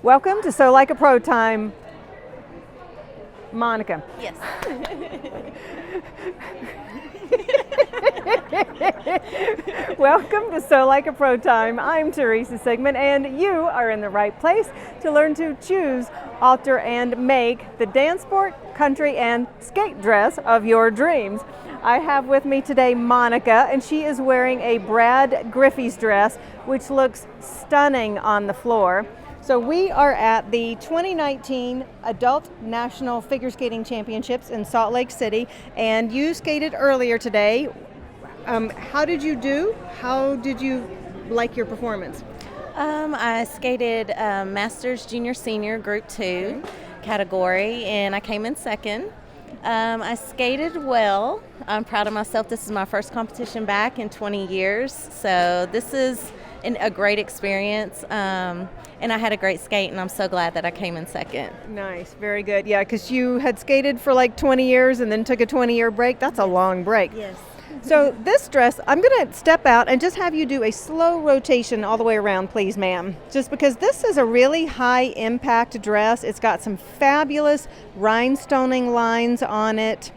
Welcome to So Like a Pro Time, Monica. Yes. Welcome to So Like a Pro Time. I'm Teresa Sigmund, and you are in the right place to learn to choose, alter, and make the dance sport, country, and skate dress of your dreams. I have with me today Monica, and she is wearing a Brad Griffey's dress, which looks stunning on the floor. So we are at the 2019 Adult National Figure Skating Championships in Salt Lake City, and you skated earlier today. How did you do? How did you like your performance? I skated Masters Junior Senior Group 2 category, and I came in second. I skated well. I'm proud of myself. This is my first competition back in 20 years, so this is a great experience. And I had a great skate, and I'm so glad that I came in second. Nice, very good. Yeah, because you had skated for like 20 years and then took a 20-year break. That's a long break. Yes. So this dress, I'm going to step out and just have you do a slow rotation all the way around, please, ma'am. Just because this is a really high impact dress. It's got some fabulous rhinestoning lines on it.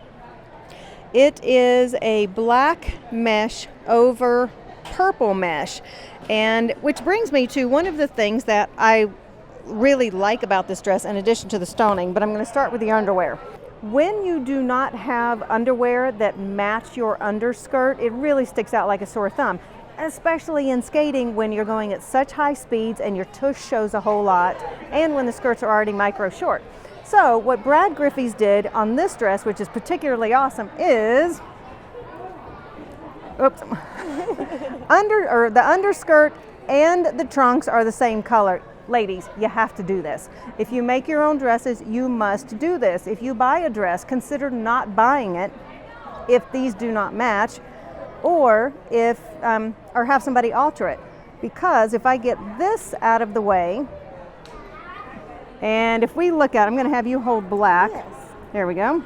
It is a black mesh over purple mesh, and which brings me to one of the things that I really like about this dress in addition to the stoning, but I'm going to start with the underwear. When you do not have underwear that match your underskirt, it really sticks out like a sore thumb, especially in skating when you're going at such high speeds and your tush shows a whole lot, and when the skirts are already micro short. So what Brad Griffey's did on this dress, which is particularly awesome, is the underskirt and the trunks are the same color. Ladies, you have to do this. If you make your own dresses, you must do this. If you buy a dress, consider not buying it if these do not match, or or have somebody alter it. Because if I get this out of the way, and if we look at it, I'm going to have you hold black. Yes. There we go.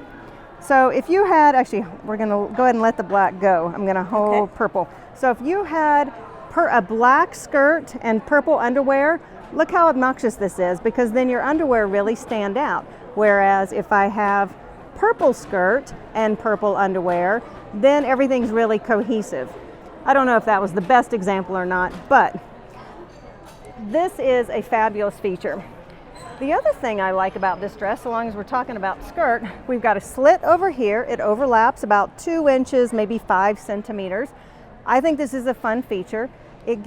So if you had, actually, we're going to go ahead and let the black go. I'm going to hold purple. So if you had a black skirt and purple underwear, look how obnoxious this is, because then your underwear really stand out. Whereas if I have purple skirt and purple underwear, then everything's really cohesive. I don't know if that was the best example or not, but this is a fabulous feature. The other thing I like about this dress, so long as we're talking about skirt, we've got a slit over here. It overlaps about 2 inches, maybe 5 centimeters. I think this is a fun feature. It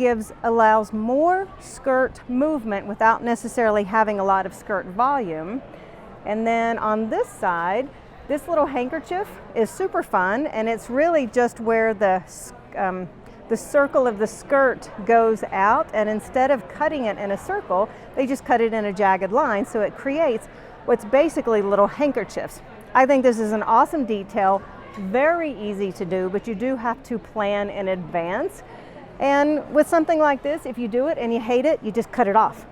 allows more skirt movement without necessarily having a lot of skirt volume. And then on this side, this little handkerchief is super fun, and it's really just where the circle of the skirt goes out, and instead of cutting it in a circle, they just cut it in a jagged line, so it creates what's basically little handkerchiefs. I think this is an awesome detail, very easy to do, but you do have to plan in advance. And with something like this, if you do it and you hate it, you just cut it off.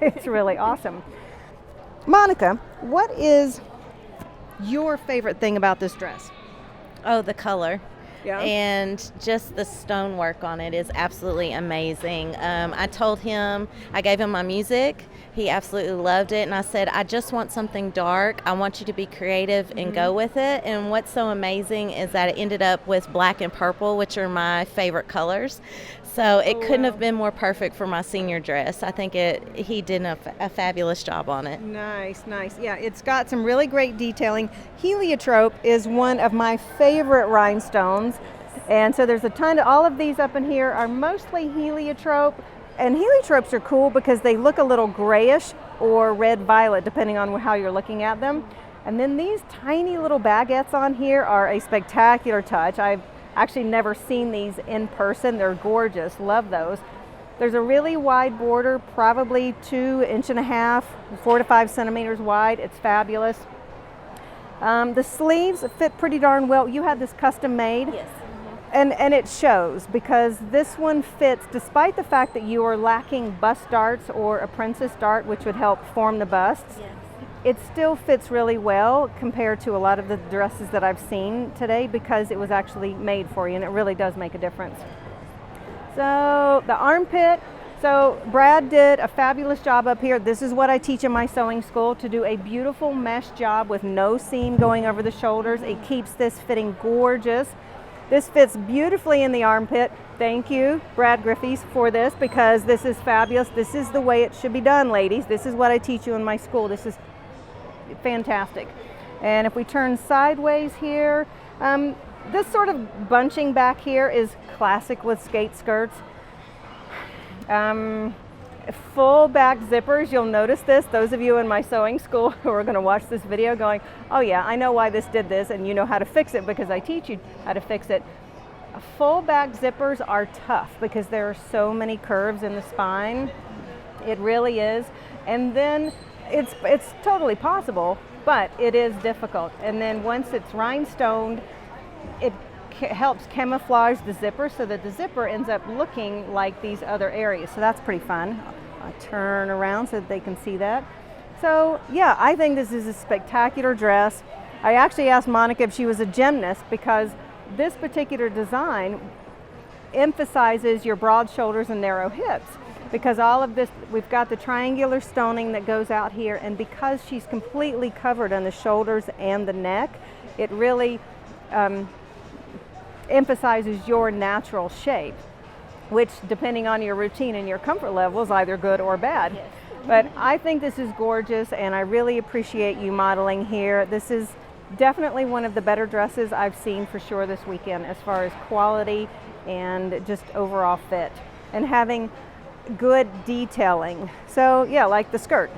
It's really awesome. Monica, what is your favorite thing about this dress? Oh, the color. Yeah. And just the stonework on it is absolutely amazing. I told him, I gave him my music. He absolutely loved it. And I said, I just want something dark. I want you to be creative and go with it. And what's so amazing is that it ended up with black and purple, which are my favorite colors. So it couldn't have been more perfect for my senior dress. I think he did a fabulous job on it. Nice, nice. Yeah, it's got some really great detailing. Heliotrope is one of my favorite rhinestones. And so there's a ton of, all of these up in here are mostly heliotrope. And heliotropes are cool because they look a little grayish or red-violet, depending on how you're looking at them. And then these tiny little baguettes on here are a spectacular touch. I've actually never seen these in person. They're gorgeous. Love those. There's a really wide border, probably 2.5 inches, 4 to 5 centimeters wide. It's fabulous. The sleeves fit pretty darn well. You had this custom made. Yes. And it shows, because this one fits, despite the fact that you are lacking bust darts or a princess dart, which would help form the busts. Yes. It still fits really well compared to a lot of the dresses that I've seen today, because it was actually made for you, and it really does make a difference. So the armpit, So Brad did a fabulous job up here. This is what I teach in my sewing school, to do a beautiful mesh job with no seam going over the shoulders. It keeps this fitting gorgeous. This fits beautifully in the armpit. Thank you, Brad Griffiths, for this, because this is fabulous. This is the way it should be done, ladies. This is what I teach you in my school. This is fantastic. And if we turn sideways here, this sort of bunching back here is classic with skate skirts. Full back zippers, you'll notice this. Those of you in my sewing school who are going to watch this video going, oh yeah, I know why this did this, and you know how to fix it because I teach you how to fix it. Full back zippers are tough because there are so many curves in the spine. It really is. And then it's totally possible, but it is difficult. And then once it's rhinestoned, it helps camouflage the zipper so that the zipper ends up looking like these other areas. So that's pretty fun. I'll turn around so that they can see that. So yeah, I think this is a spectacular dress. I actually asked Monica if she was a gymnast because this particular design emphasizes your broad shoulders and narrow hips, because all of this, we've got the triangular stoning that goes out here, and because she's completely covered on the shoulders and the neck, it really emphasizes your natural shape, which depending on your routine and your comfort level is either good or bad. Yes. But I think this is gorgeous, and I really appreciate you modeling here. This is definitely one of the better dresses I've seen for sure this weekend as far as quality and just overall fit and having good detailing. So yeah, like the skirt.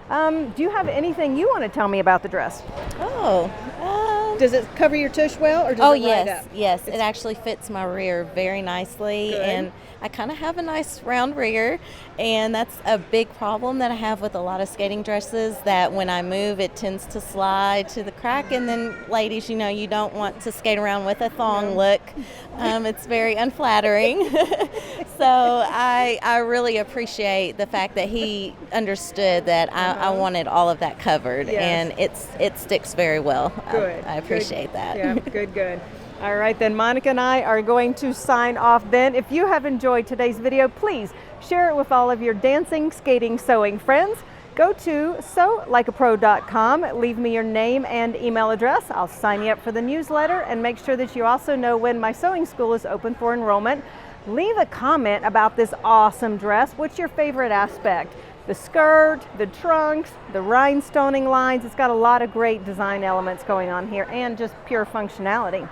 Do you have anything you want to tell me about the dress? Does it cover your tush well, or does it ride up? Yes, it actually fits my rear very nicely. Good. And I kind of have a nice round rear, and that's a big problem that I have with a lot of skating dresses, that when I move it tends to slide to the crack, and then ladies, you know, you don't want to skate around with a thong look. It's very unflattering. So I really appreciate the fact that he understood that I wanted all of that covered. Yes. And it sticks very well. Good. I appreciate that. Yeah, good. All right, then Monica and I are going to sign off then. If you have enjoyed today's video, please share it with all of your dancing, skating, sewing friends. Go to sewlikeapro.com, leave me your name and email address. I'll sign you up for the newsletter, and make sure that you also know when my sewing school is open for enrollment. Leave a comment about this awesome dress. What's your favorite aspect? The skirt, the trunks, the rhinestoning lines. It's got a lot of great design elements going on here, and just pure functionality.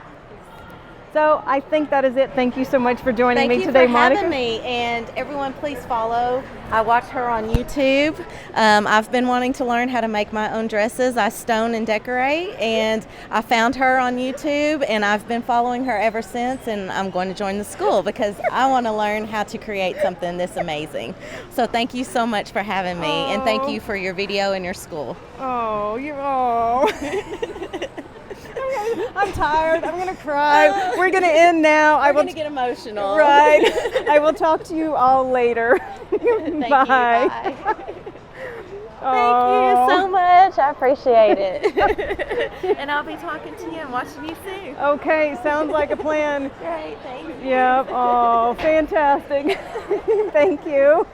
So I think that is it. Thank you so much for joining me today, Monica. Thank you for having me, and everyone please follow. I watch her on YouTube. I've been wanting to learn how to make my own dresses. I stone and decorate, and I found her on YouTube, and I've been following her ever since, and I'm going to join the school because I want to learn how to create something this amazing. So thank you so much for having me, and thank you for your video and your school. I'm tired. I'm going to cry. We're going to end now. I'm going to get emotional. Right. I will talk to you all later. Thank Bye. you. Bye. Thank you so much. I appreciate it. And I'll be talking to you and watching you soon. Okay. Sounds like a plan. Great. Thank you. Yep. Oh, fantastic. Thank you.